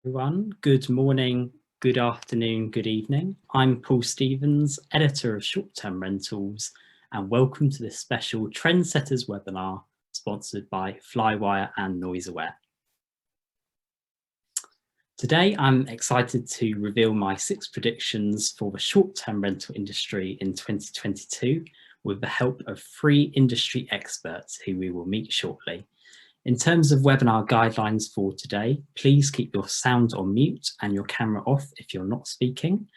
Everyone, good morning, good afternoon, good evening. I'm Paul Stevens, editor of Short Term Rentals, and welcome to this special Trendsetters webinar sponsored by Flywire and NoiseAware. Today, I'm excited to reveal my 6 predictions for the short-term rental industry in 2022 with the help of 3 industry experts who we will meet shortly. In terms of webinar guidelines for today, please keep your sound on mute and your camera off if you're not speaking.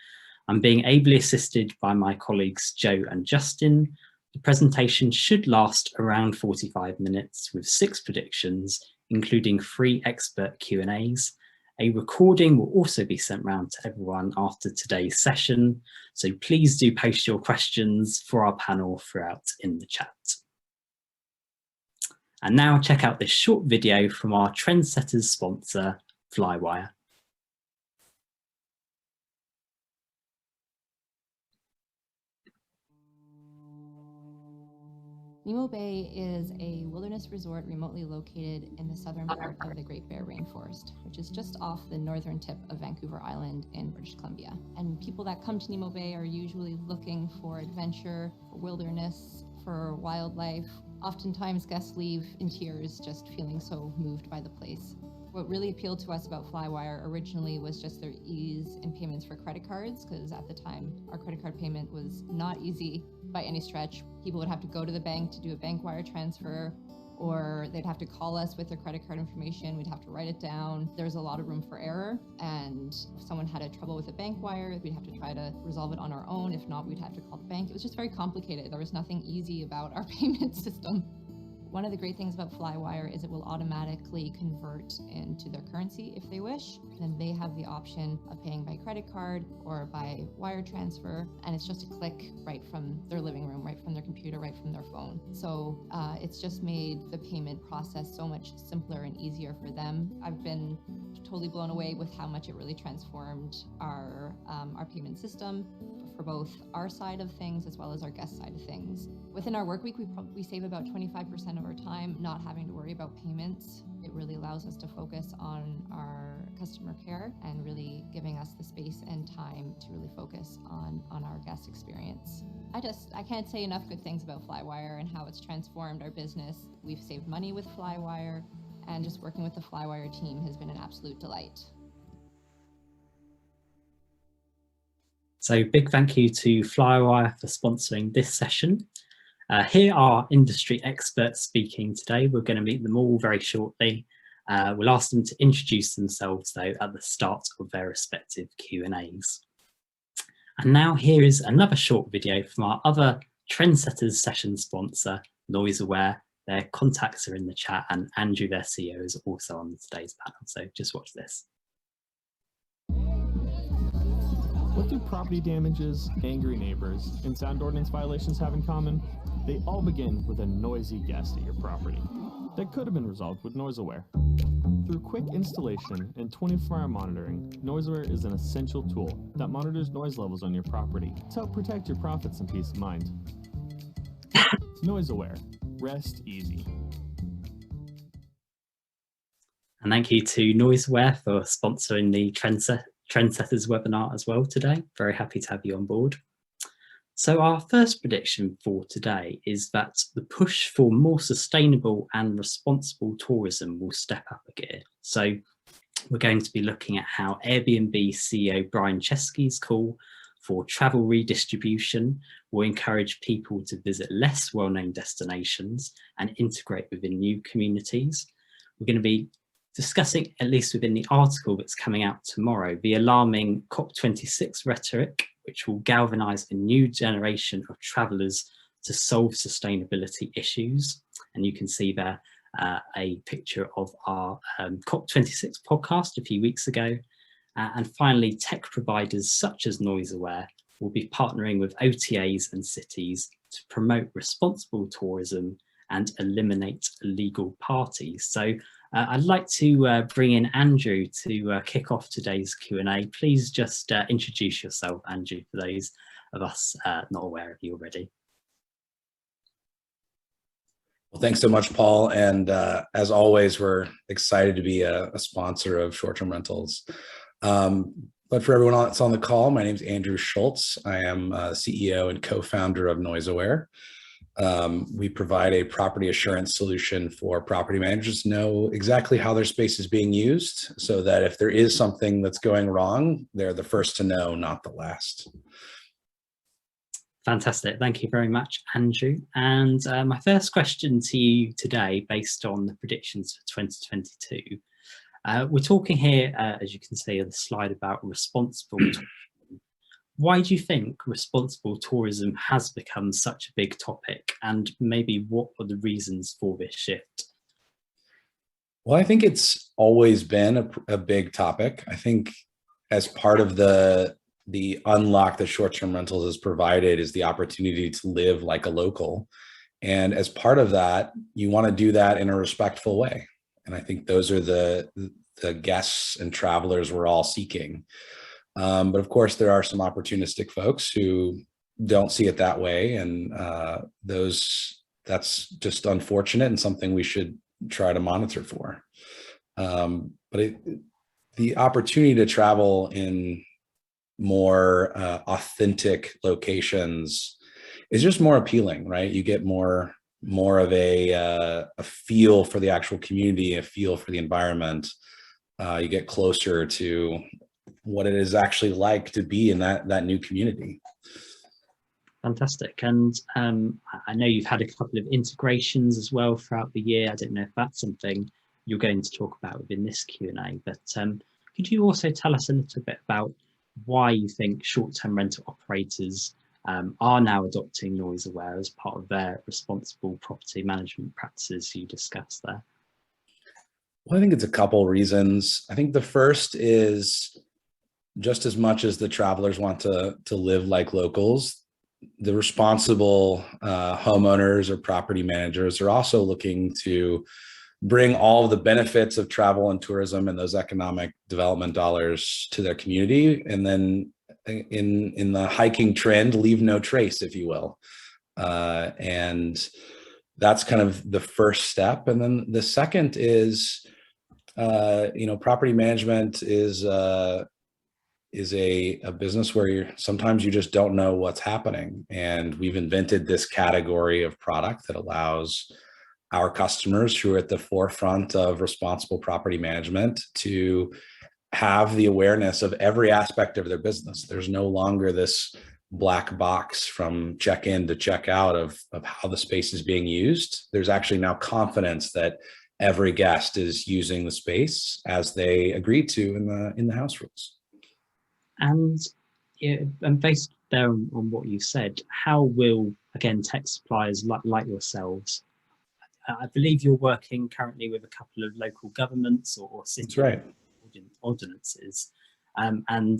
I'm being ably assisted by my colleagues Joe and Justin. The presentation should last around 45 minutes with 6 predictions, including 3 expert Q&As. A recording will also be sent round to everyone after today's session, so please do post your questions for our panel throughout in the chat. And now check out this short video from our Trendsetters sponsor, Flywire. Nemo Bay is a wilderness resort remotely located in the southern part of the Great Bear Rainforest, which is just off the northern tip of Vancouver Island in British Columbia. And people that come to Nemo Bay are usually looking for adventure, for wilderness, for wildlife. Oftentimes guests leave in tears just feeling so moved by the place. What really appealed to us about Flywire originally was just their ease in payments for credit cards, because at the time our credit card payment was not easy by any stretch. People would have to go to the bank to do a bank wire transfer, or they'd have to call us with their credit card information. We'd have to write it down. There's a lot of room for error, and if someone had a trouble with a bank wire, we'd have to try to resolve it on our own. If not, we'd have to call the bank. It was just very complicated. There was nothing easy about our payment system. One of the great things about Flywire is it will automatically convert into their currency if they wish. Then they have the option of paying by credit card or by wire transfer, and it's just a click right from their living room, right from their computer, right from their phone. So it's just made the payment process so much simpler and easier for them. I've been totally blown away with how much it really transformed our payment system for both our side of things as well as our guest side of things. Within our work week, we save about 25% of our time not having to worry about payments. It really allows us to focus on our customer care and really giving us the space and time to really focus on our guest experience. I can't say enough good things about Flywire and how it's transformed our business. We've saved money with Flywire, and just working with the Flywire team has been an absolute delight. So big thank you to Flywire for sponsoring this session. Here are industry experts speaking today. We're going to meet them all very shortly. We'll ask them to introduce themselves though at the start of their respective Q&As. And now here is another short video from our other Trendsetters session sponsor, NoiseAware. Their contacts are in the chat, and Andrew, their CEO, is also on today's panel. So just watch this. What do property damages, angry neighbors, and sound ordinance violations have in common? They all begin with a noisy guest at your property. That could have been resolved with NoiseAware. Through quick installation and 24-hour monitoring, NoiseAware is an essential tool that monitors noise levels on your property to help protect your profits and peace of mind. NoiseAware. Rest easy. And thank you to NoiseAware for sponsoring the Trendsetters webinar as well today. Very happy to have you on board. So our first prediction for today is that the push for more sustainable and responsible tourism will step up a gear. So we're going to be looking at how Airbnb CEO Brian Chesky's call for travel redistribution will encourage people to visit less well-known destinations and integrate within new communities. We're going to be discussing, at least within the article that's coming out tomorrow, the alarming COP26 rhetoric, which will galvanise a new generation of travellers to solve sustainability issues. And you can see there a picture of our COP26 podcast a few weeks ago. And finally, tech providers such as NoiseAware will be partnering with OTAs and cities to promote responsible tourism and eliminate illegal parties. So I'd like to bring in Andrew to kick off today's Q&A. Please just introduce yourself, Andrew, for those of us not aware of you already. Well, thanks so much, Paul. And as always, we're excited to be a sponsor of short-term rentals. But for everyone that's on the call, my name is Andrew Schulz. I am CEO and co-founder of NoiseAware. We provide a property assurance solution for property managers to know exactly how their space is being used, so that if there is something that's going wrong, they're the first to know, not the last. Fantastic. Thank you very much, Andrew. And my first question to you today, based on the predictions for 2022, we're talking here, as you can see on the slide, about responsible tourism. Why do you think responsible tourism has become such a big topic, and maybe what are the reasons for this shift? Well, I think it's always been a big topic. I think as part of the unlock that short-term rentals has provided is the opportunity to live like a local. And as part of that, you want to do that in a respectful way. And I think those are the guests and travelers we're all seeking. But of course, there are some opportunistic folks who don't see it that way. And that's just unfortunate and something we should try to monitor for. But the opportunity to travel in more authentic locations is just more appealing, right? You get more of a feel for the actual community, a feel for the environment. You get closer to what it is actually like to be in that new community. Fantastic. And I know you've had a couple of integrations as well throughout the year. I don't know if that's something you're going to talk about within this Q&A, but could you also tell us a little bit about why you think short-term rental operators are now adopting NoiseAware as part of their responsible property management practices you discussed there? Well, I think it's a couple reasons. I think the first is just as much as the travelers want to live like locals, the responsible homeowners or property managers are also looking to bring all of the benefits of travel and tourism and those economic development dollars to their community. And then in the hiking trend, leave no trace, if you will. And that's kind of the first step. And then the second is, property management is a business where sometimes you just don't know what's happening. And we've invented this category of product that allows our customers who are at the forefront of responsible property management to have the awareness of every aspect of their business. There's no longer this black box from check-in to check-out of how the space is being used. There's actually now confidence that every guest is using the space as they agreed to in the house rules. And based there on what you said, how will, again, tech suppliers like yourselves, I believe you're working currently with a couple of local governments or city ordinances, and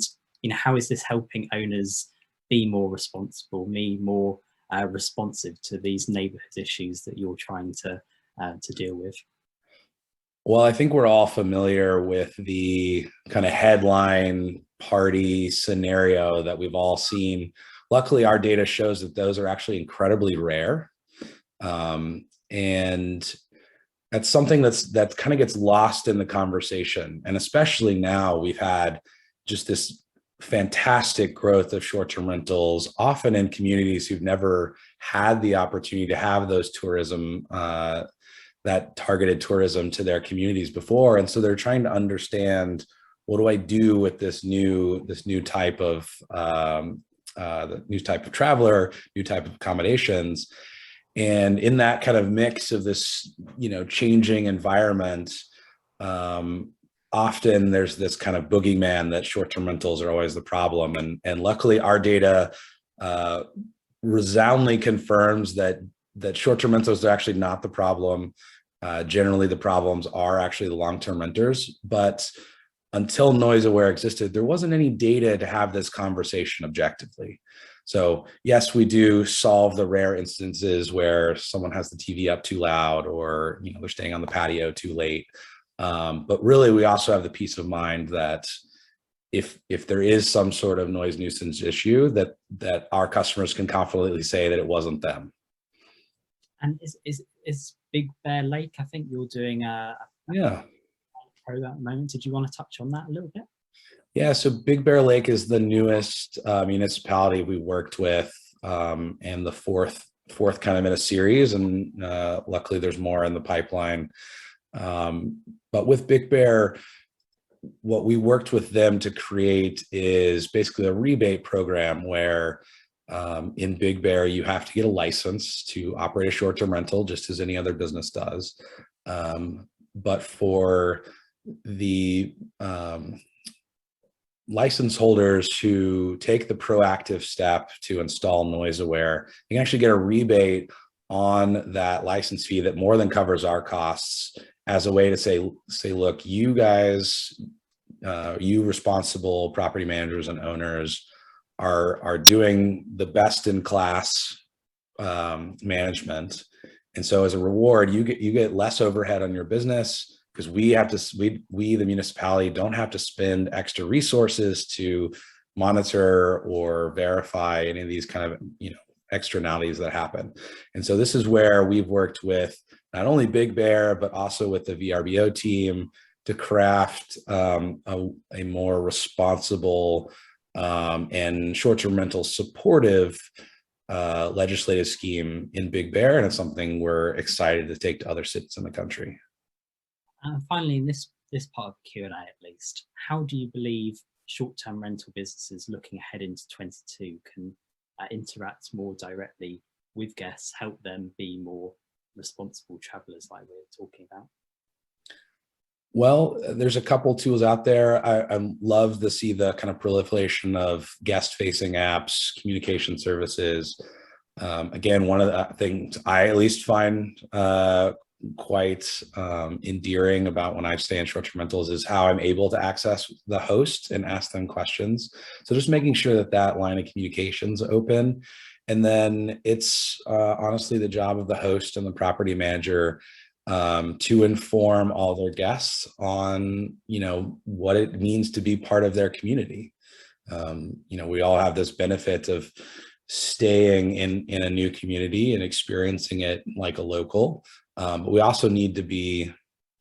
how is this helping owners be more responsible, more responsive to these neighbourhood issues that you're trying to deal with? Well, I think we're all familiar with the kind of headline party scenario that we've all seen. Luckily, our data shows that those are actually incredibly rare. And that's something that kind of gets lost in the conversation. And especially now, we've had just this fantastic growth of short-term rentals, often in communities who've never had the opportunity to have those tourism, that targeted tourism to their communities before. And so they're trying to understand, what do I do with this new type of traveler, new type of accommodations? And in that kind of mix of this, changing environment, often there's this kind of boogeyman that short-term rentals are always the problem. And luckily our data resoundingly confirms that short-term rentals are actually not the problem. Generally the problems are actually the long-term renters, but until NoiseAware existed, there wasn't any data to have this conversation objectively. So yes, we do solve the rare instances where someone has the TV up too loud, or they're staying on the patio too late. But really, we also have the peace of mind that if there is some sort of noise nuisance issue, that our customers can confidently say that it wasn't them. And is Big Bear Lake. I think you're doing a program at the moment. Did you want to touch on that a little bit? Yeah, so Big Bear Lake is the newest municipality we worked with, and the fourth kind of in a series, and luckily there's more in the pipeline. But with Big Bear, what we worked with them to create is basically a rebate program where in Big Bear, you have to get a license to operate a short-term rental, just as any other business does. But for the license holders who take the proactive step to install NoiseAware, you can actually get a rebate on that license fee that more than covers our costs, as a way to say, look, you guys, you responsible property managers and owners are doing the best in class management. And so as a reward, you get less overhead on your business, because we the municipality don't have to spend extra resources to monitor or verify any of these kind of externalities that happen. And so this is where we've worked with not only Big Bear, but also with the VRBO team to craft a more responsible and short-term rental supportive legislative scheme in Big Bear. And it's something we're excited to take to other cities in the country. Finally, in this part of the Q&A at least, how do you believe short-term rental businesses looking ahead into 22 can interact more directly with guests, help them be more responsible travelers like we're talking about? Well, there's a couple tools out there. I love to see the kind of proliferation of guest-facing apps, communication services. Again, one of the things I at least find quite endearing about when I stay in short-term rentals is how I'm able to access the host and ask them questions. So just making sure that that line of communication is open. And then it's honestly the job of the host and the property manager to inform all their guests on, what it means to be part of their community. We all have this benefit of staying in a new community and experiencing it like a local. But we also need to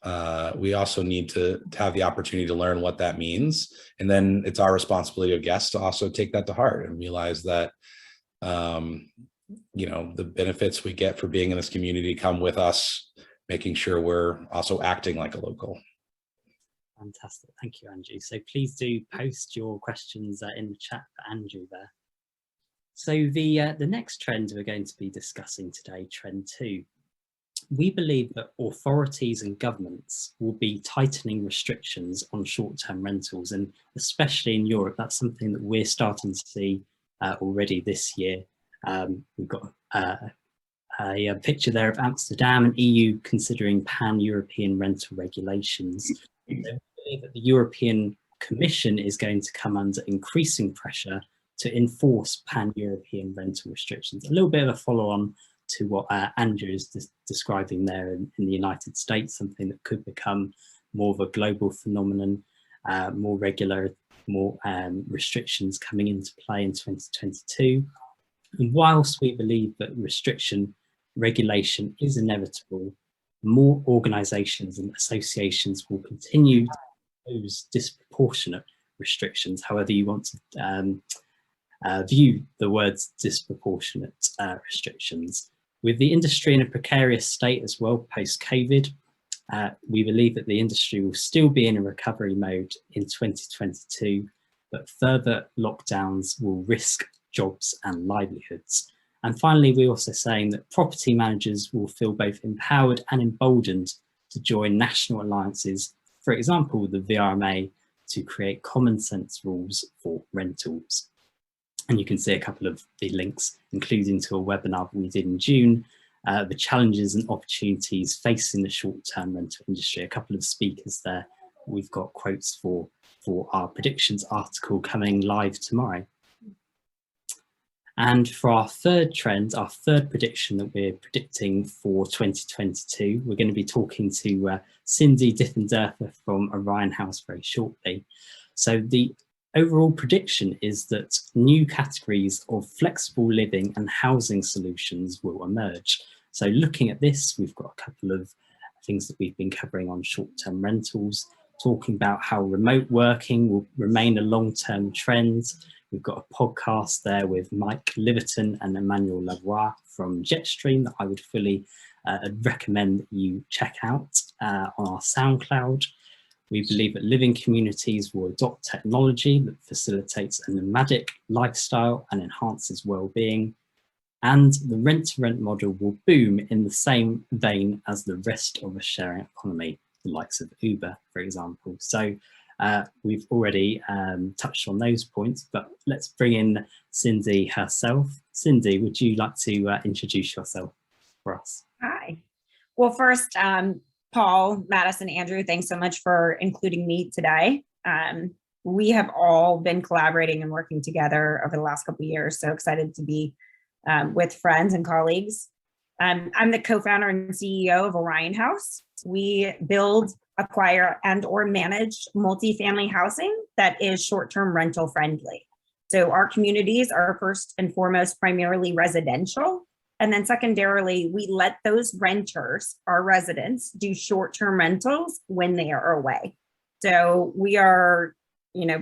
have the opportunity to learn what that means. And then it's our responsibility of guests to also take that to heart and realize that, the benefits we get for being in this community come with us making sure we're also acting like a local. Fantastic. Thank you, Andrew. So please do post your questions in the chat for Andrew there. So the next trend we're going to be discussing today, trend 2. We believe that authorities and governments will be tightening restrictions on short-term rentals, and especially in Europe, that's something that we're starting to see already this year. We've got a picture there of Amsterdam and EU considering pan-European rental regulations. We believe that the European Commission is going to come under increasing pressure to enforce pan-European rental restrictions. A little bit of a follow-on to what Andrew is describing there in the United States, something that could become more of a global phenomenon, more regular, more restrictions coming into play in 2022. And whilst we believe that regulation is inevitable, more organisations and associations will continue to impose disproportionate restrictions, however you want to view the words disproportionate restrictions. With the industry in a precarious state as well post-COVID, we believe that the industry will still be in a recovery mode in 2022, but further lockdowns will risk jobs and livelihoods. And finally, we're also saying that property managers will feel both empowered and emboldened to join national alliances, for example, the VRMA, to create common sense rules for rentals. And you can see a couple of the links, including to a webinar we did in June, the challenges and opportunities facing the short-term rental industry. A couple of speakers there. We've got quotes for our predictions article coming live tomorrow. And for our third trend, our third prediction that we're predicting for 2022, we're going to be talking to Cindy Diffenderfer from Orion Haus very shortly. So the overall prediction is that new categories of flexible living and housing solutions will emerge. So looking at this, we've got a couple of things that we've been covering on short-term rentals, talking about how remote working will remain a long-term trend. We've got a podcast there with Mike Liverton and Emmanuel Lavoie from Jetstream that I would fully recommend that you check out on our SoundCloud. We believe that living communities will adopt technology that facilitates a nomadic lifestyle and enhances well-being. And the rent-to-rent model will boom in the same vein as the rest of a sharing economy, the likes of Uber, for example. So we've already touched on those points, but let's bring in Cindy herself. Cindy, would you like to introduce yourself for us? Hi. Well, first, Paul, Madison, Andrew, thanks so much for including me today. We have all been collaborating and working together over the last couple of years, so excited to be with friends and colleagues. I'm the co-founder and CEO of Orion Haus. We build, acquire, and or manage multifamily housing that is short-term rental friendly. So our communities are first and foremost primarily residential. And then secondarily, we let those renters, our residents, do short-term rentals when they are away. So we are,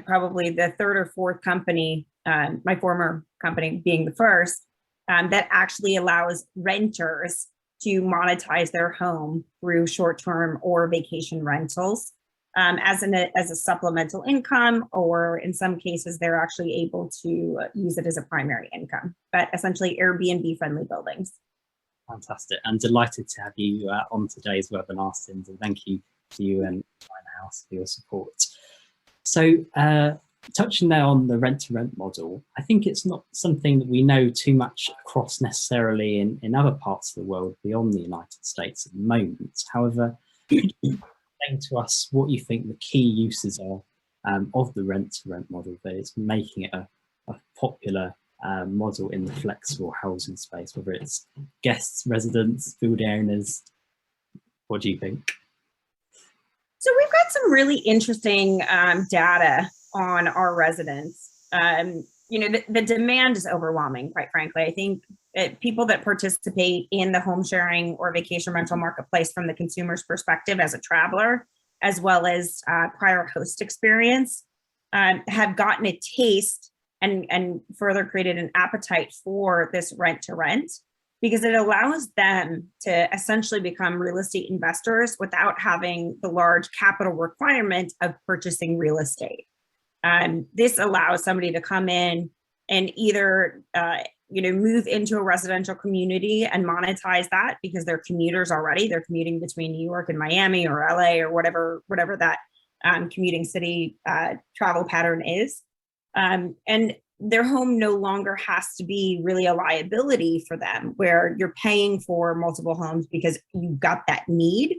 probably the third or fourth company, my former company being the first, that actually allows renters to monetize their home through short-term or vacation rentals as a supplemental income, or in some cases, they're actually able to use it as a primary income, but essentially Airbnb-friendly buildings. Fantastic. I'm delighted to have you on today's webinar, Cindy. Thank you to you and Orion Haus for your support. So touching there on the rent-to-rent model, I think it's not something that we know too much across necessarily in other parts of the world beyond the United States at the moment. However, could you explain to us what you think the key uses are of the rent-to-rent model that is making it a popular model in the flexible housing space, whether it's guests, residents, building owners? What do you think? So we've got some really interesting data on our residents. The demand is overwhelming, quite frankly. I think people that participate in the home sharing or vacation rental marketplace from the consumer's perspective as a traveler, as well as prior host experience, have gotten a taste and further created an appetite for this rent to rent, because it allows them to essentially become real estate investors without having the large capital requirement of purchasing real estate. This allows somebody to come in and either move into a residential community and monetize that because they're commuters already. They're commuting between New York and Miami or LA or whatever that commuting city travel pattern is. And their home no longer has to be really a liability for them, where you're paying for multiple homes because you've got that need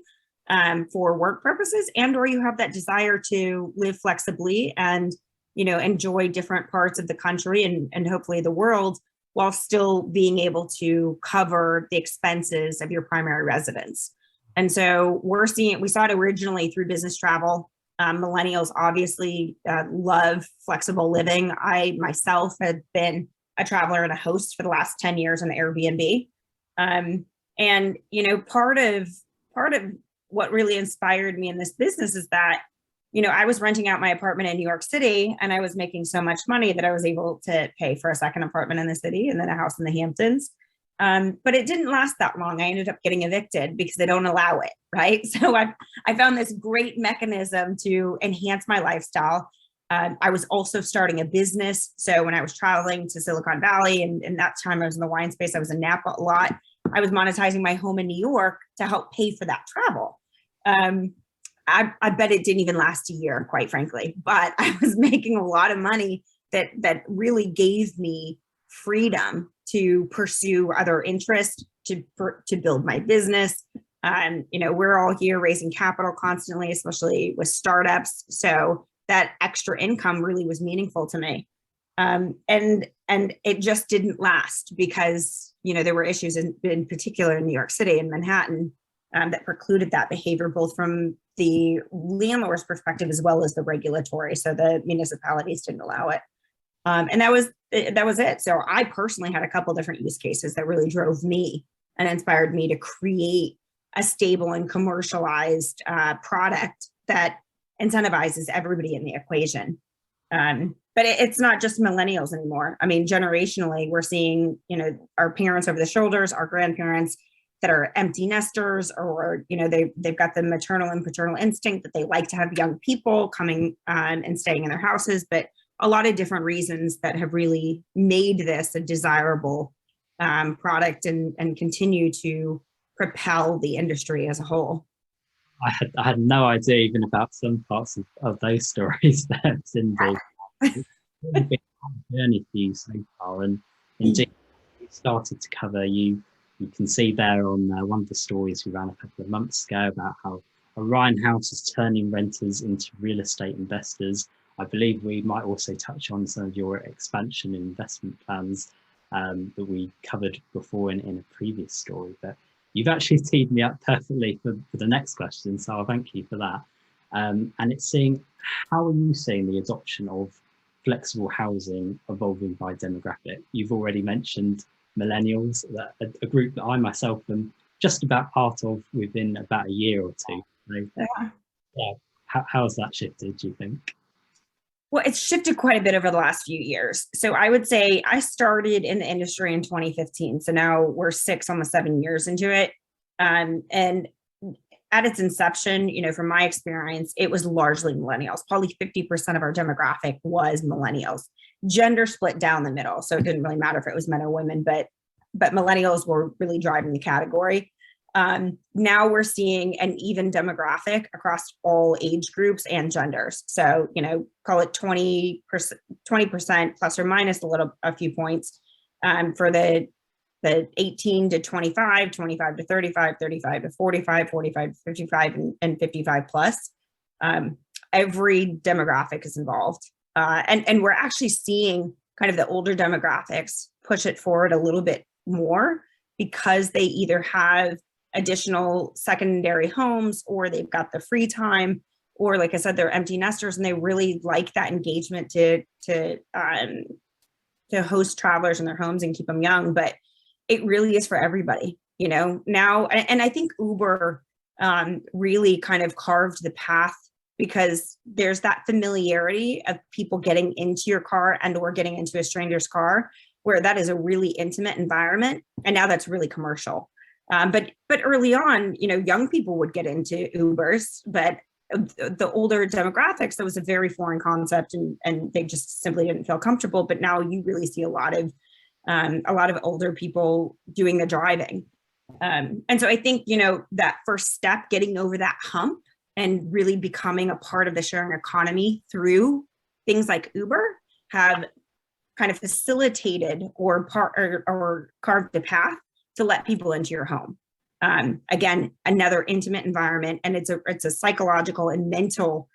for work purposes, and or you have that desire to live flexibly and enjoy different parts of the country and hopefully the world, while still being able to cover the expenses of your primary residence. And so we saw it originally through business travel. Millennials obviously love flexible living. I myself had been a traveler and a host for the last 10 years on Airbnb. And part of what really inspired me in this business is that, I was renting out my apartment in New York City, and I was making so much money that I was able to pay for a second apartment in the city and then a house in the Hamptons. But it didn't last that long. I ended up getting evicted because they don't allow it, right? So I found this great mechanism to enhance my lifestyle. I was also starting a business. So when I was traveling to Silicon Valley, and that time I was in the wine space, I was in Napa a lot. I was monetizing my home in New York to help pay for that travel. I bet it didn't even last a year, quite frankly, but I was making a lot of money that really gave me freedom to pursue other interests, to build my business. We're all here raising capital constantly, especially with startups. So that extra income really was meaningful to me. And it just didn't last because, there were issues in particular in New York City and Manhattan that precluded that behavior, both from the landlord's perspective as well as the regulatory. So the municipalities didn't allow it. And that was it. So I personally had a couple different use cases that really drove me and inspired me to create a stable and commercialized product that incentivizes everybody in the equation. But it's not just millennials anymore. I mean, generationally, we're seeing, our parents over the shoulders, our grandparents that are empty nesters, or, they've got the maternal and paternal instinct that they like to have young people coming and staying in their houses, but a lot of different reasons that have really made this a desirable product and continue to propel the industry as a whole. I had no idea even about some parts of those stories there, Cindy. It's really been a journey for you so far, and indeed you started to cover, you can see there on one of the stories we ran a couple of months ago about how Orion Haus is turning renters into real estate investors. I believe we might also touch on some of your expansion investment plans that we covered before in a previous story, but you've actually teed me up perfectly for the next question, so I'll thank you for that. And it's seeing, how are you seeing the adoption of flexible housing evolving by demographic? You've already mentioned millennials, a group that I myself am just about part of within about a year or two. So, yeah. How has that shifted, do you think? Well, it's shifted quite a bit over the last few years. So I would say I started in the industry in 2015. So now we're 6, almost 7 years into it. And at its inception, from my experience, it was largely millennials. Probably 50% of our demographic was millennials. Gender split down the middle. So it didn't really matter if it was men or women, but millennials were really driving the category. Now we're seeing an even demographic across all age groups and genders. So, call it 20% plus or minus a few points for the 18 to 25, 25 to 35, 35 to 45, 45 to 55, and 55 plus. Every demographic is involved. And we're actually seeing kind of the older demographics push it forward a little bit more because they either have additional secondary homes, or they've got the free time, or like I said, they're empty nesters and they really like that engagement to host travelers in their homes and keep them young. But it really is for everybody, now. And I think Uber really kind of carved the path, because there's that familiarity of people getting into your car and or getting into a stranger's car, where that is a really intimate environment. And now that's really commercial. But early on, young people would get into Ubers, but the older demographics, that was a very foreign concept, and they just simply didn't feel comfortable. But now you really see a lot of older people doing the driving. And so I think, that first step, getting over that hump and really becoming a part of the sharing economy through things like Uber, have kind of facilitated or carved the path to let people into your home. Again, another intimate environment, and it's a psychological and mental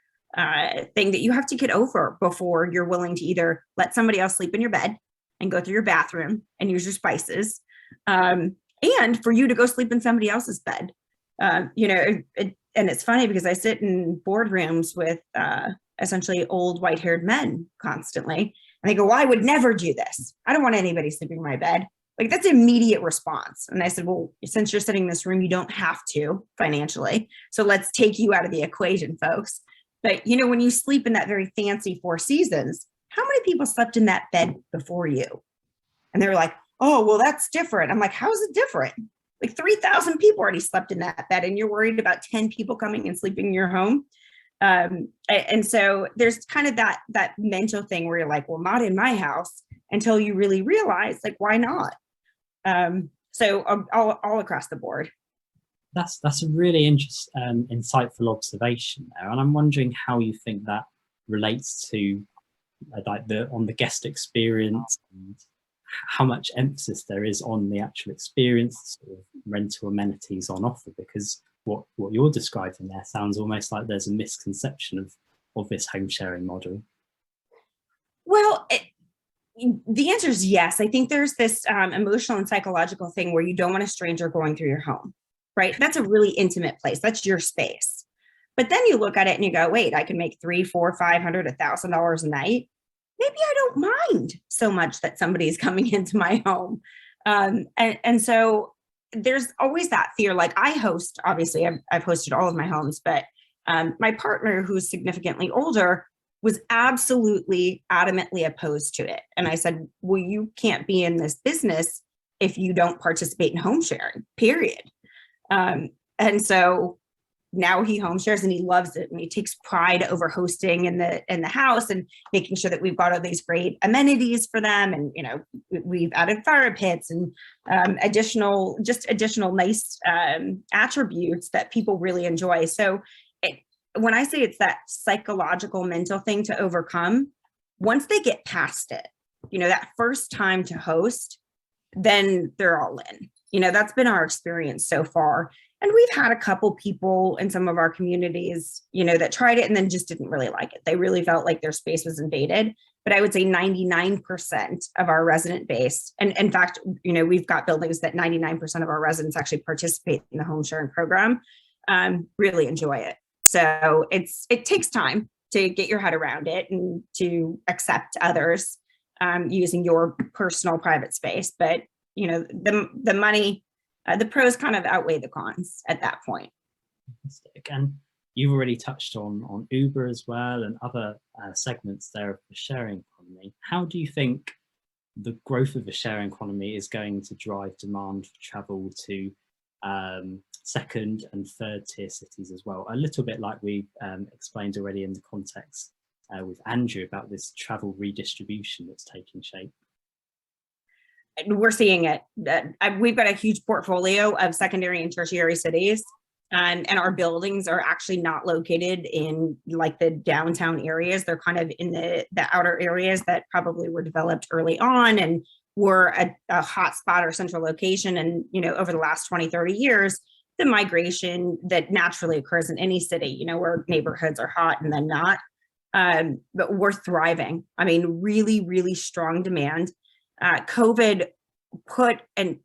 thing that you have to get over before you're willing to either let somebody else sleep in your bed and go through your bathroom and use your spices, and for you to go sleep in somebody else's bed. And it's funny because I sit in boardrooms with essentially old white-haired men constantly, and they go, "Well, I would never do this. I don't want anybody sleeping in my bed." Like, that's an immediate response. And I said, well, since you're sitting in this room, you don't have to financially. So let's take you out of the equation, folks. But, when you sleep in that very fancy Four Seasons, how many people slept in that bed before you? And they're like, oh, well, that's different. I'm like, how is it different? Like 3,000 people already slept in that bed, and you're worried about 10 people coming and sleeping in your home. And so there's kind of that mental thing where you're like, well, not in my house, until you really realize, like, why not? So all across the board. That's a really interesting, insightful observation there, and I'm wondering how you think that relates to on the guest experience, and how much emphasis there is on the actual experience, sort of rental amenities on offer, because what you're describing there sounds almost like there's a misconception of this home sharing model. Well, the answer is yes. I think there's this emotional and psychological thing where you don't want a stranger going through your home, right? That's a really intimate place. That's your space. But then you look at it and you go, wait, I can make $300, $400, $500, $1,000 a night. Maybe I don't mind so much that somebody's coming into my home. And so there's always that fear. Like I host, obviously I've hosted all of my homes, but my partner, who's significantly older, was absolutely adamantly opposed to it. And I said, well, you can't be in this business if you don't participate in home sharing, period. And so now he home shares and he loves it, and he takes pride over hosting in the house and making sure that we've got all these great amenities for them. And we've added fire pits and additional nice attributes that people really enjoy. So when I say it's that psychological mental thing to overcome, once they get past it, that first time to host, then they're all in. That's been our experience so far. And we've had a couple people in some of our communities, that tried it and then just didn't really like it. They really felt like their space was invaded. But I would say 99% of our resident base, and in fact, we've got buildings that 99% of our residents actually participate in the home sharing program, really enjoy it. So it takes time to get your head around it and to accept others using your personal private space. But, the money, the pros kind of outweigh the cons at that point. Fantastic. And you've already touched on Uber as well and other segments there of the sharing economy. How do you think the growth of the sharing economy is going to drive demand for travel to second and third tier cities as well? A little bit like we explained already in the context with Andrew about this travel redistribution that's taking shape. We're seeing it. We've got a huge portfolio of secondary and tertiary cities, and our buildings are actually not located in like the downtown areas. They're kind of in the outer areas that probably were developed early on and were a hot spot or central location. And, over the last 20, 30 years, the migration that naturally occurs in any city, where neighborhoods are hot and then not, but we're thriving. I mean, really, really strong demand. COVID put and,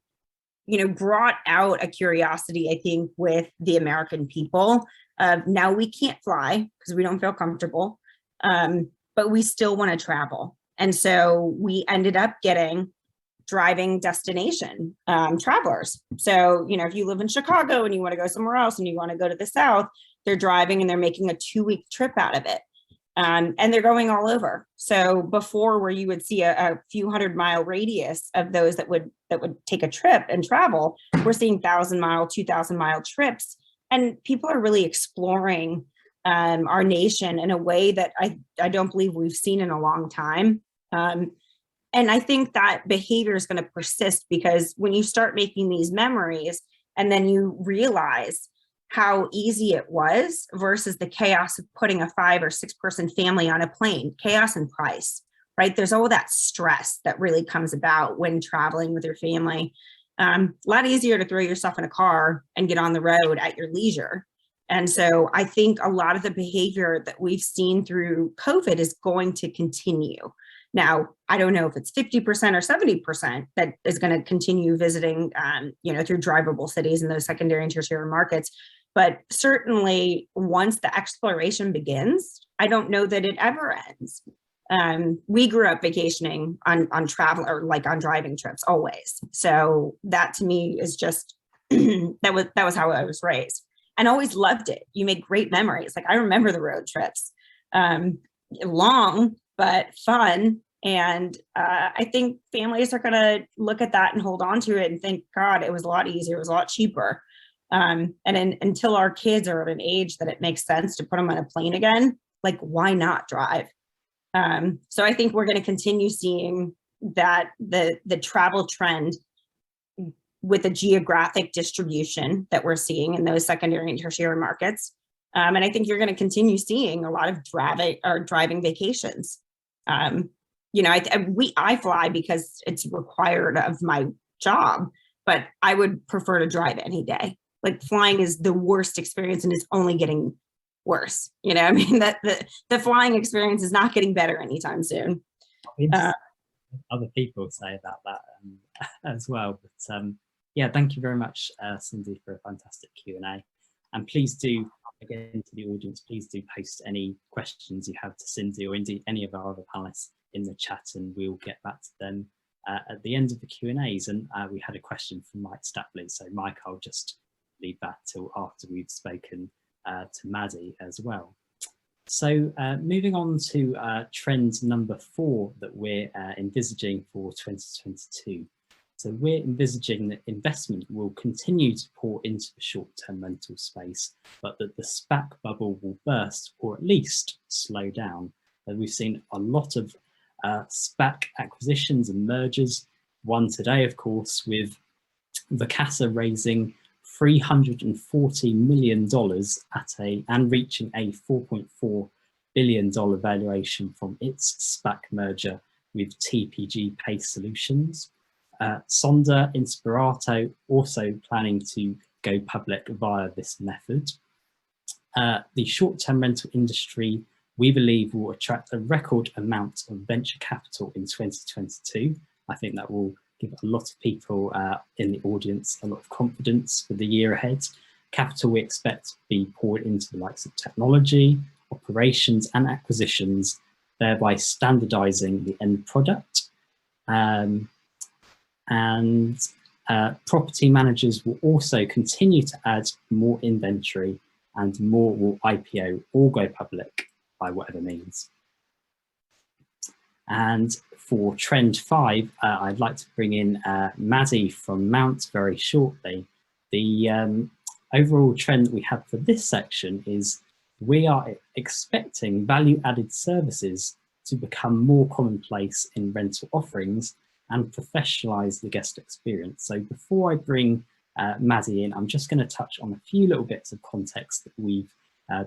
brought out a curiosity, I think, with the American people. Now we can't fly because we don't feel comfortable, but we still want to travel. And so we ended up getting driving destination travelers. So, if you live in Chicago and you want to go somewhere else and you want to go to the South, they're driving and they're making a 2-week trip out of it. And they're going all over. So before, where you would see a few 100-mile radius of those that would take a trip and travel, we're seeing 1,000-mile, 2,000-mile trips. And people are really exploring our nation in a way that I don't believe we've seen in a long time. And I think that behavior is going to persist, because when you start making these memories and then you realize how easy it was versus the chaos of putting a 5 or 6 person family on a plane, chaos and price, right? There's all that stress that really comes about when traveling with your family. A lot easier to throw yourself in a car and get on the road at your leisure. And so I think a lot of the behavior that we've seen through COVID is going to continue. Now, I don't know if it's 50% or 70% that is going to continue visiting, through drivable cities in those secondary and tertiary markets. But certainly once the exploration begins, I don't know that it ever ends. We grew up vacationing on travel, or like on driving trips always. So that to me is just, that was how I was raised, and always loved it. You make great memories. Like I remember the road trips, long, but fun. And I think families are going to look at that and hold on to it and think, God, it was a lot easier. It was a lot cheaper. Until our kids are at an age that it makes sense to put them on a plane again, like why not drive? So I think we're going to continue seeing that the travel trend with the geographic distribution that we're seeing in those secondary and tertiary markets. And I think you're going to continue seeing a lot of driving vacations. I fly because it's required of my job, but I would prefer to drive any day. Like flying is the worst experience and it's only getting worse. That the flying experience is not getting better anytime soon. Other people say about that as well. But thank you very much, Cindy, for a fantastic Q&A. And please do, again, to the audience, please do post any questions you have to Cindy or indeed any of our other panelists in the chat, and we'll get back to them at the end of the Q&As, and we had a question from Mike Stapley. So Mike, I'll just leave that till after we've spoken to Maddie as well. So moving on to trend number 4 that we're envisaging for 2022. So we're envisaging that investment will continue to pour into the short-term rental space, but that the SPAC bubble will burst or at least slow down. And we've seen a lot of SPAC acquisitions and mergers, one today, of course, with Vacasa raising $340 million and reaching a $4.4 billion valuation from its SPAC merger with TPG Pace Solutions. Sonda Inspirato also planning to go public via this method. The short-term rental industry, we believe, will attract a record amount of venture capital in 2022. I think that will give a lot of people in the audience a lot of confidence for the year ahead. Capital we expect to be poured into the likes of technology, operations and acquisitions, thereby standardizing the end product. Property managers will also continue to add more inventory, and more will IPO or go public by whatever means. And for trend 5, I'd like to bring in Maddie from Mount very shortly. The overall trend that we have for this section is we are expecting value-added services to become more commonplace in rental offerings and professionalize the guest experience. So before I bring Maddie in, I'm just going to touch on a few little bits of context that we've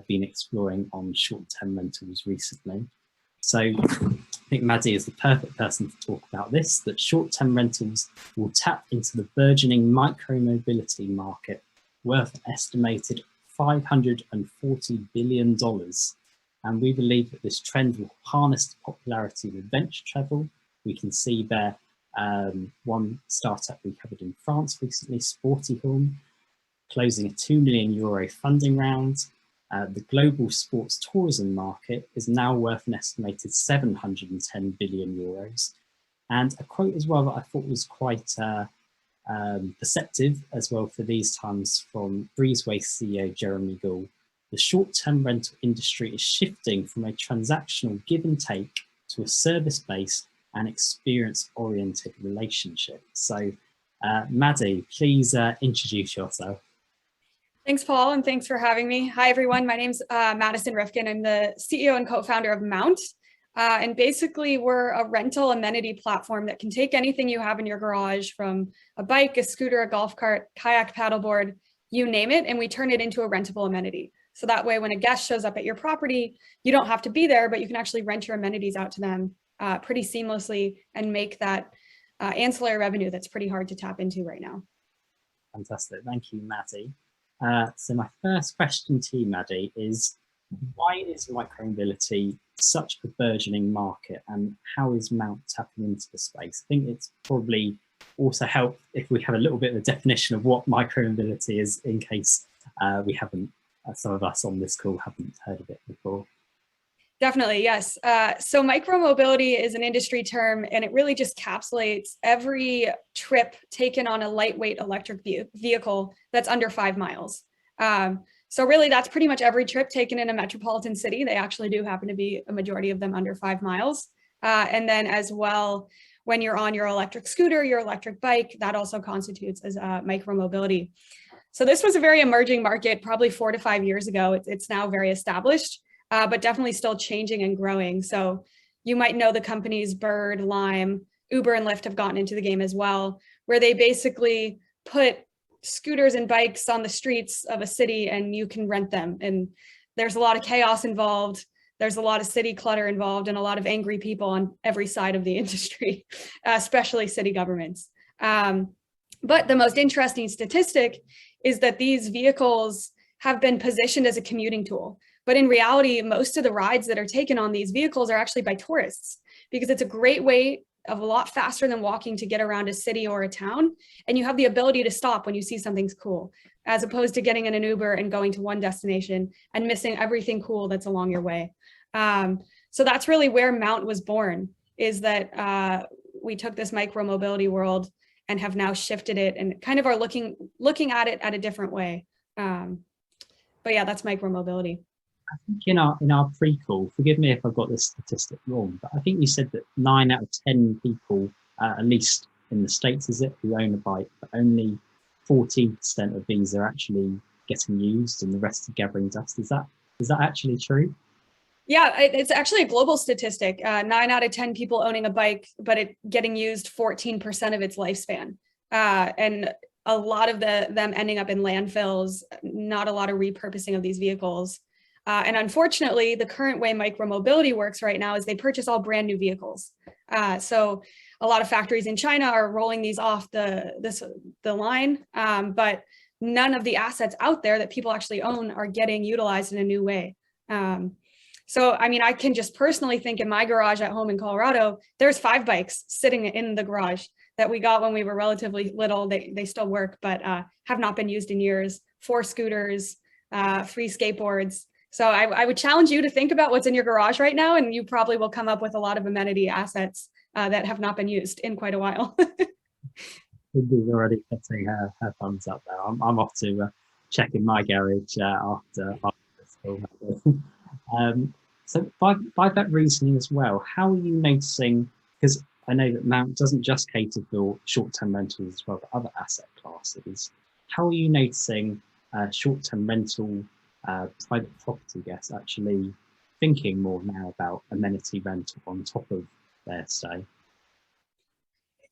been exploring on short-term rentals recently. So I think Maddie is the perfect person to talk about this, that short-term rentals will tap into the burgeoning micro-mobility market worth an estimated $540 billion. And we believe that this trend will harness the popularity of adventure travel. We can see there one startup we covered in France recently, Sporty Home, closing a €2 million funding round. The global sports tourism market is now worth an estimated €710 billion. And a quote as well that I thought was quite perceptive as well for these times from Breezeway CEO Jeremy Gould. The short-term rental industry is shifting from a transactional give and take to a service-based and experience-oriented relationship. So Maddie, please introduce yourself. Thanks, Paul, and thanks for having me. Hi, everyone. My name's Madison Rifkin. I'm the CEO and co-founder of Mount. And basically, we're a rental amenity platform that can take anything you have in your garage, from a bike, a scooter, a golf cart, kayak, paddleboard, you name it, and we turn it into a rentable amenity. So that way, when a guest shows up at your property, you don't have to be there, but you can actually rent your amenities out to them pretty seamlessly and make that ancillary revenue that's pretty hard to tap into right now. Fantastic. Thank you, Maddie. So my first question to you, Maddie, is why is micromobility such a burgeoning market, and how is Mount tapping into the space? I think it's probably also help if we have a little bit of a definition of what micromobility is, in case we haven't, some of us on this call haven't heard of it before. Definitely, yes. So micromobility is an industry term, and it really just encapsulates every trip taken on a lightweight electric vehicle that's under 5 miles. So really, that's pretty much every trip taken in a metropolitan city. They actually do happen to be a majority of them under 5 miles. And then as well, when you're on your electric scooter, your electric bike, that also constitutes as micromobility. So this was a very emerging market probably 4 to 5 years ago. It's now very established. But definitely still changing and growing. So you might know the companies Bird, Lime, Uber, and Lyft have gotten into the game as well, where they basically put scooters and bikes on the streets of a city and you can rent them. And there's a lot of chaos involved. There's a lot of city clutter involved and a lot of angry people on every side of the industry, especially city governments. But the most interesting statistic is that these vehicles have been positioned as a commuting tool. But in reality, most of the rides that are taken on these vehicles are actually by tourists, because it's a great way of a lot faster than walking to get around a city or a town. And you have the ability to stop when you see something's cool, as opposed to getting in an Uber and going to one destination and missing everything cool that's along your way. So that's really where Mount was born, is that we took this micro-mobility world and have now shifted it and kind of are looking at it at a different way. But yeah, that's micro-mobility. I think in our pre-call, forgive me if I got this statistic wrong, but I think you said that 9 out of 10 people, at least in the States, is it, who own a bike, but only 14% of these are actually getting used and the rest are gathering dust. Is that actually true? Yeah, it's actually a global statistic. 9 out of 10 people owning a bike, but it getting used 14% of its lifespan. And a lot of them ending up in landfills, not a lot of repurposing of these vehicles. And unfortunately, the current way micromobility works right now is they purchase all brand new vehicles. So a lot of factories in China are rolling these off the line, but none of the assets out there that people actually own are getting utilized in a new way. So, I mean, I can just personally think in my garage at home in Colorado, there's 5 bikes sitting in the garage that we got when we were relatively little. They still work, but have not been used in years. 4 scooters, 3 skateboards. So I would challenge you to think about what's in your garage right now, and you probably will come up with a lot of amenity assets that have not been used in quite a while. Cindy's already putting her thumbs up there. I'm off to check in my garage after this call. So by that reasoning as well, how are you noticing, because I know that Mount doesn't just cater for short-term rentals as well, but other asset classes, how are you noticing short-term rental private property guests actually thinking more now about amenity rental on top of their stay?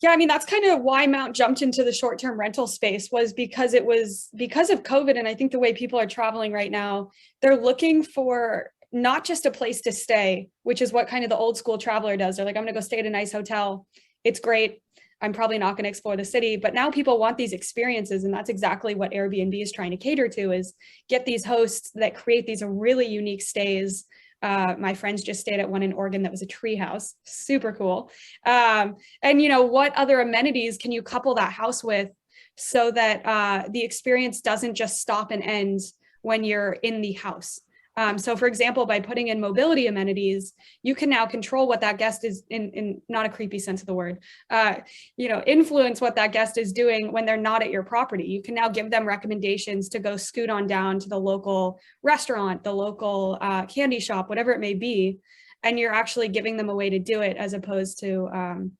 Yeah, I mean, that's kind of why Mount jumped into the short-term rental space, was because of COVID. And I think the way people are traveling right now, they're looking for not just a place to stay, which is what kind of the old school traveler does. They're like, I'm going to go stay at a nice hotel. It's great. I'm probably not going to explore the city, but now people want these experiences. And that's exactly what Airbnb is trying to cater to, is get these hosts that create these really unique stays. My friends just stayed at one in Oregon that was a tree house, super cool. And you know, what other amenities can you couple that house with so that the experience doesn't just stop and end when you're in the house? So for example, by putting in mobility amenities, you can now control what that guest is in not a creepy sense of the word, influence what that guest is doing when they're not at your property. You can now give them recommendations to go scoot on down to the local restaurant, the local candy shop, whatever it may be. And you're actually giving them a way to do it, as opposed to,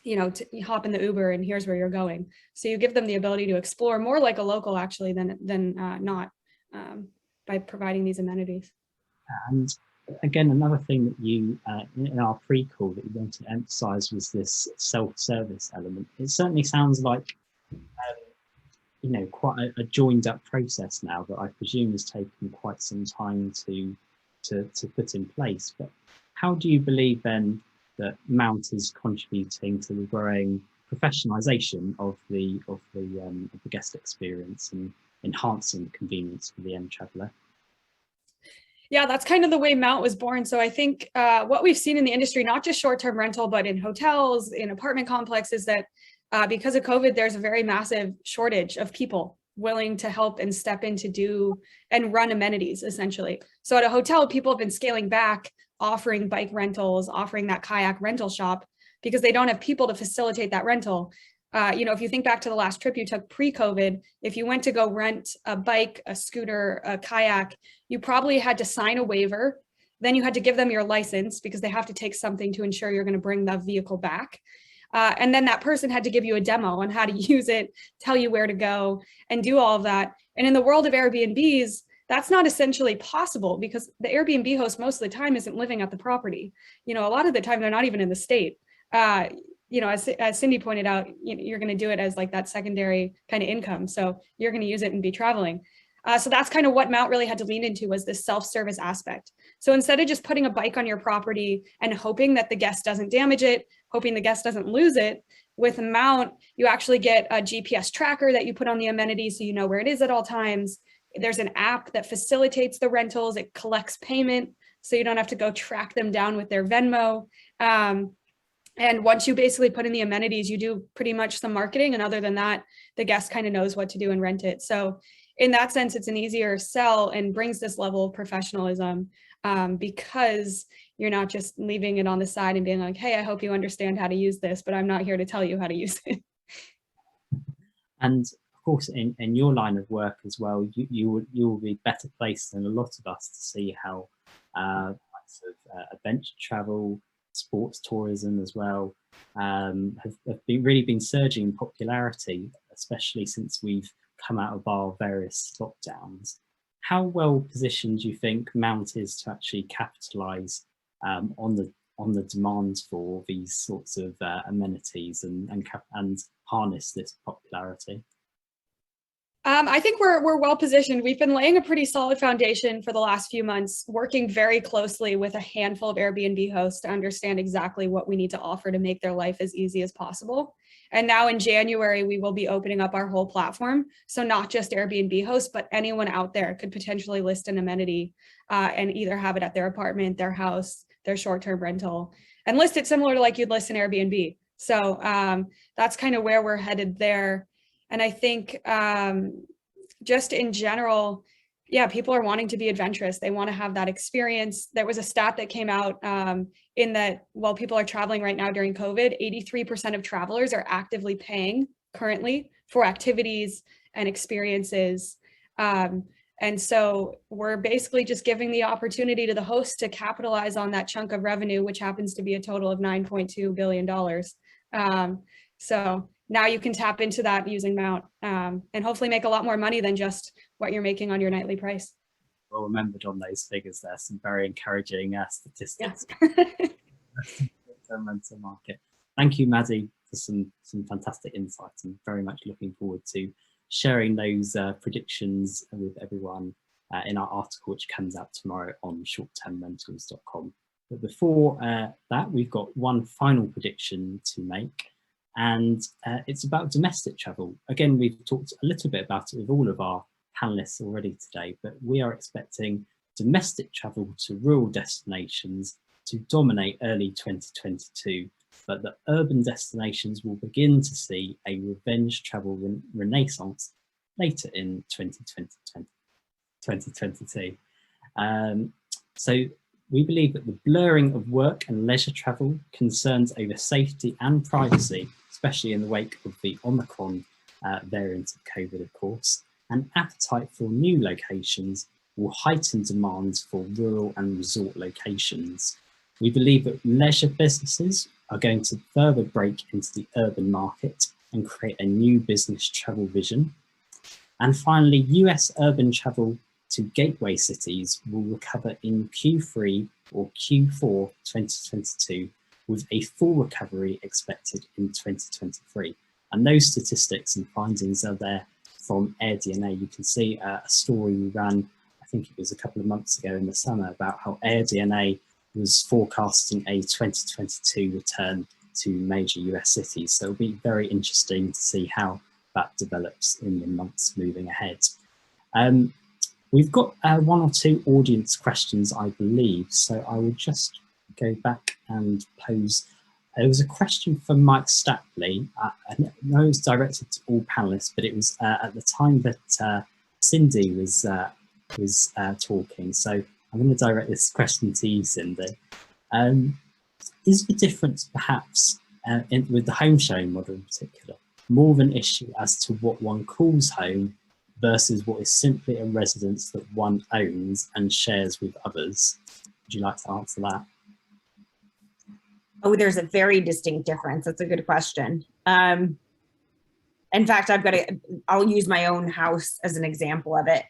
to hop in the Uber and here's where you're going. So you give them the ability to explore more like a local actually than not. By providing these amenities. And again, another thing that you, in our pre-call, that you wanted to emphasize was this self-service element. It certainly sounds like, quite a joined up process now that I presume has taken quite some time to put in place. But how do you believe then that Mount is contributing to the growing professionalization of the guest experience and enhancing the convenience for the end traveler? Yeah, that's kind of the way Mount was born. So I think what we've seen in the industry, not just short-term rental, but in hotels, in apartment complexes, that because of COVID, there's a very massive shortage of people willing to help and step in to do and run amenities, essentially. So at a hotel, people have been scaling back, offering bike rentals, offering that kayak rental shop, because they don't have people to facilitate that rental. If you think back to the last trip you took pre-COVID, if you went to go rent a bike, a scooter, a kayak, you probably had to sign a waiver. Then you had to give them your license, because they have to take something to ensure you're going to bring the vehicle back. And then that person had to give you a demo on how to use it, tell you where to go, and do all of that. And in the world of Airbnbs, that's not essentially possible, because the Airbnb host most of the time isn't living at the property. A lot of the time they're not even in the state. As Cindy pointed out, you're going to do it as like that secondary kind of income. So you're going to use it and be traveling. So that's kind of what Mount really had to lean into, was this self-service aspect. So instead of just putting a bike on your property and hoping that the guest doesn't damage it, hoping the guest doesn't lose it, with Mount, you actually get a GPS tracker that you put on the amenity so you know where it is at all times. There's an app that facilitates the rentals. It collects payment, so you don't have to go track them down with their Venmo. And once you basically put in the amenities, you do pretty much the marketing. And other than that, the guest kind of knows what to do and rent it. So in that sense, it's an easier sell and brings this level of professionalism because, You're not just leaving it on the side and being like, hey, I hope you understand how to use this, but I'm not here to tell you how to use it. And of course, in your line of work as well, you will be better placed than a lot of us to see how adventure travel, sports tourism as well, have really been surging in popularity, especially since we've come out of our various lockdowns. How well positioned do you think Mount is to actually capitalise on the demand for these sorts of amenities and harness this popularity? I think we're well positioned. We've been laying a pretty solid foundation for the last few months, working very closely with a handful of Airbnb hosts to understand exactly what we need to offer to make their life as easy as possible. And now in January, we will be opening up our whole platform. So not just Airbnb hosts, but anyone out there could potentially list an amenity and either have it at their apartment, their house, their short-term rental, and list it similar to like you'd list an Airbnb. So that's kind of where we're headed there. And I think just in general, yeah, people are wanting to be adventurous. They want to have that experience. There was a stat that came out in that while people are traveling right now during COVID, 83% of travelers are actively paying currently for activities and experiences. And so we're basically just giving the opportunity to the host to capitalize on that chunk of revenue, which happens to be a total of $9.2 billion. So now you can tap into that using Mount and hopefully make a lot more money than just what you're making on your nightly price. Well remembered on those figures there, some very encouraging statistics. Rental market. Thank you, Maddie, for some fantastic insights. I'm very much looking forward to sharing those predictions with everyone in our article, which comes out tomorrow on shorttermrentals.com. But before that, we've got one final prediction to make. And it's about domestic travel. Again, we've talked a little bit about it with all of our panelists already today, but we are expecting domestic travel to rural destinations to dominate early 2022, but the urban destinations will begin to see a revenge travel renaissance later in 2022. So we believe that the blurring of work and leisure travel, concerns over safety and privacy, especially in the wake of the Omicron variant of COVID, of course, and appetite for new locations will heighten demands for rural and resort locations. We believe that leisure businesses are going to further break into the urban market and create a new business travel vision. And finally, US urban travel to gateway cities will recover in Q3 or Q4 2022, with a full recovery expected in 2023. And those statistics and findings are there from AirDNA. You can see a story we ran, I think it was a couple of months ago in the summer, about how AirDNA was forecasting a 2022 return to major US cities. So it'll be very interesting to see how that develops in the months moving ahead. We've got one or two audience questions, I believe, so I will just go back and pose. There was a question from Mike Stapley. I know it was directed to all panelists, but it was at the time that Cindy was talking. So I'm going to direct this question to you, Cindy. Is the difference perhaps with the home sharing model in particular more of an issue as to what one calls home versus what is simply a residence that one owns and shares with others? Would you like to answer that? Oh, there's a very distinct difference. That's a good question. In fact, I'll use my own house as an example of it.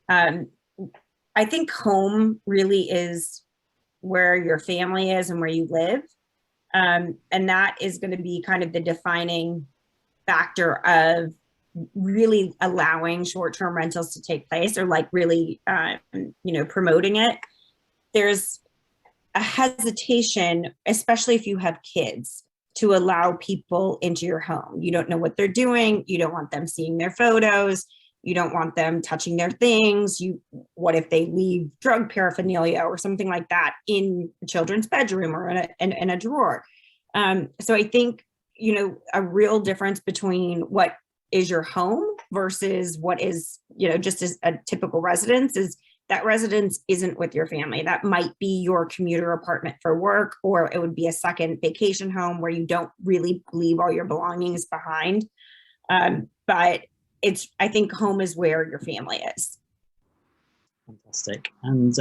I think home really is where your family is and where you live. And that is going to be kind of the defining factor of really allowing short-term rentals to take place, or like really, promoting it. There's a hesitation, especially if you have kids, to allow people into your home. You don't know what they're doing. You don't want them seeing their photos. You don't want them touching their things. What if they leave drug paraphernalia or something like that in a children's bedroom or in a drawer? So I think, a real difference between what is your home versus what is, just as a typical residence is that residence isn't with your family. That might be your commuter apartment for work, or it would be a second vacation home where you don't really leave all your belongings behind. But I think home is where your family is. Fantastic. And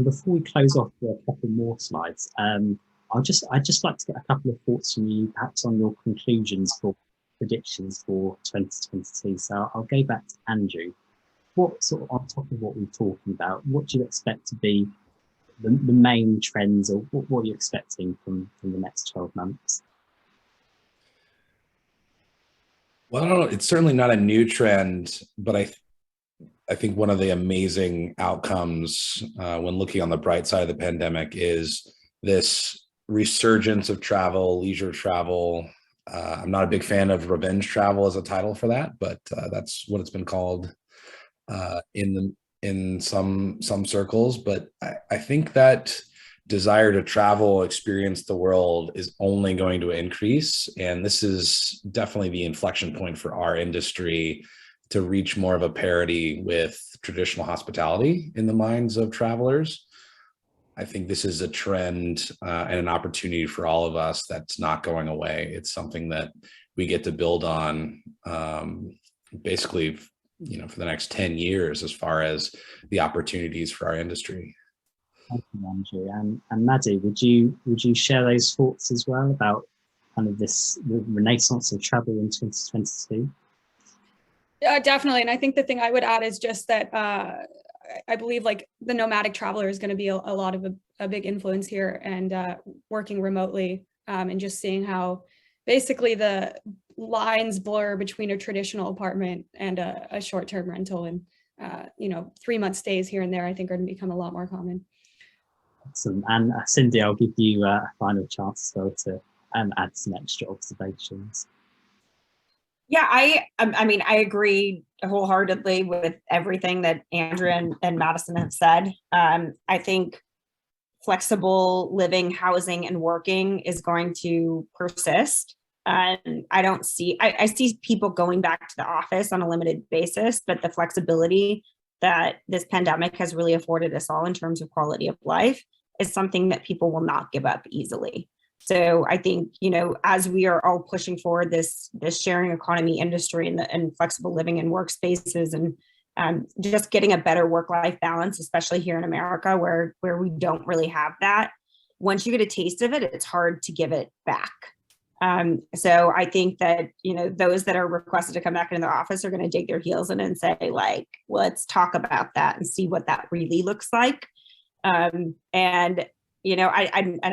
before we close off with a couple more slides, I'd just like to get a couple of thoughts from you, perhaps on your conclusions for predictions for 2022. So I'll go back to Andrew. What sort of, on top of what we're talking about, what do you expect to be the main trends, or what are you expecting from the next 12 months? Well, it's certainly not a new trend, but I think one of the amazing outcomes when looking on the bright side of the pandemic is this resurgence of travel, leisure travel. I'm not a big fan of revenge travel as a title for that, but that's what it's been called in some circles. But I think that desire to travel, experience the world is only going to increase. And this is definitely the inflection point for our industry to reach more of a parity with traditional hospitality in the minds of travelers. I think this is a trend and an opportunity for all of us that's not going away. It's something that we get to build on basically, for the next 10 years as far as the opportunities for our industry. Thank you, Andrew. And Maddie, would you share those thoughts as well about kind of the renaissance of travel in 2022? Yeah, definitely. And I think the thing I would add is just that I believe like the nomadic traveler is going to be a lot of a big influence here, and working remotely and just seeing how basically the lines blur between a traditional apartment and a short-term rental, and 3-month stays here and there, I think are going to become a lot more common. Awesome. And Cindy, I'll give you a final chance as well to add some extra observations. Yeah, I mean, I agree wholeheartedly with everything that Andrew and Madison have said. I think flexible living, housing, and working is going to persist. And I see people going back to the office on a limited basis, but the flexibility that this pandemic has really afforded us all in terms of quality of life is something that people will not give up easily. So I think, as we are all pushing forward this sharing economy industry and flexible living and workspaces, and just getting a better work-life balance, especially here in America where we don't really have that. Once you get a taste of it, it's hard to give it back. So I think that, those that are requested to come back into the office are going to dig their heels in and say, like, let's talk about that and see what that really looks like. I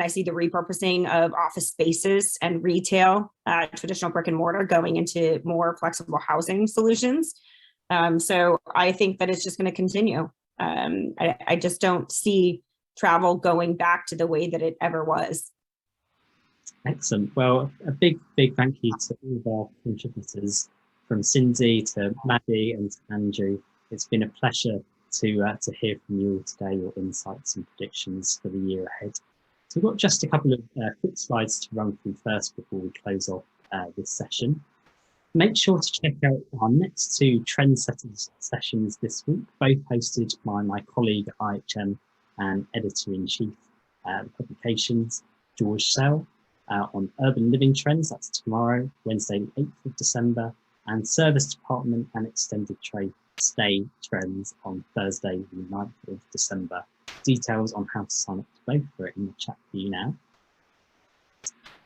see the repurposing of office spaces and retail, traditional brick and mortar, going into more flexible housing solutions. So I think that it's just going to continue. I just don't see travel going back to the way that it ever was. Excellent. Well, a big thank you to all of our contributors, from Cindy to Maddie and to Andrew. It's been a pleasure to hear from you all today, your insights and predictions for the year ahead. So we've got just a couple of quick slides to run through first before we close off this session. Make sure to check out our next 2 Trendsetters sessions this week, both hosted by my colleague at IHM and Editor-in-Chief Publications, George Sell, on urban living trends. That's tomorrow, Wednesday, the 8th of December, and service department and extended stay trends on Thursday, the 9th of December. Details on how to sign up to both are in the chat for you now.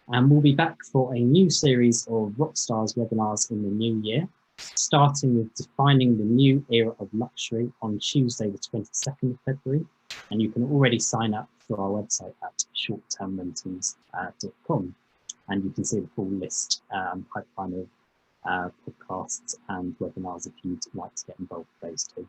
And we'll be back for a new series of Rockstars webinars in the new year, starting with defining the new era of luxury on Tuesday, the 22nd of February. And you can already sign up for our website at shorttermrentals.com. And you can see the full list, pipeline of podcasts and webinars if you'd like to get involved with those 2.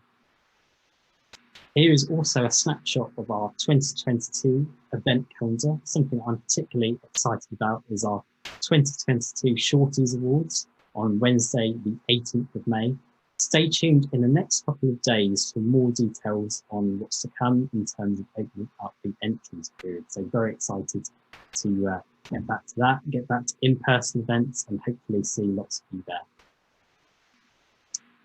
Here is also a snapshot of our 2022 event calendar. Something I'm particularly excited about is our 2022 Shorties Awards on Wednesday, the 18th of May. Stay tuned in the next couple of days for more details on what's to come in terms of opening up the entrance period. So very excited to get back to that, get back to in-person events, and hopefully see lots of you there.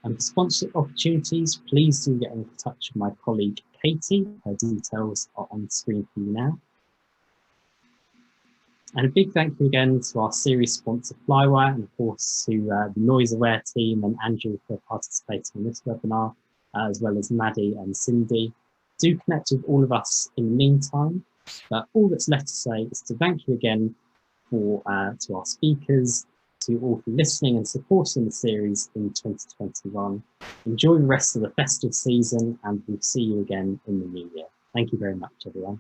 And for sponsorship opportunities, please do get in touch with my colleague Katie. Her details are on screen for you now. And a big thank you again to our series sponsor Flywire, and of course to the NoiseAware team and Andrew for participating in this webinar, as well as Maddie and Cindy. Do connect with all of us in the meantime, but all that's left to say is to thank you again to our speakers, to all for listening and supporting the series in 2021. Enjoy the rest of the festive season, and we'll see you again in the new year. Thank you very much, everyone.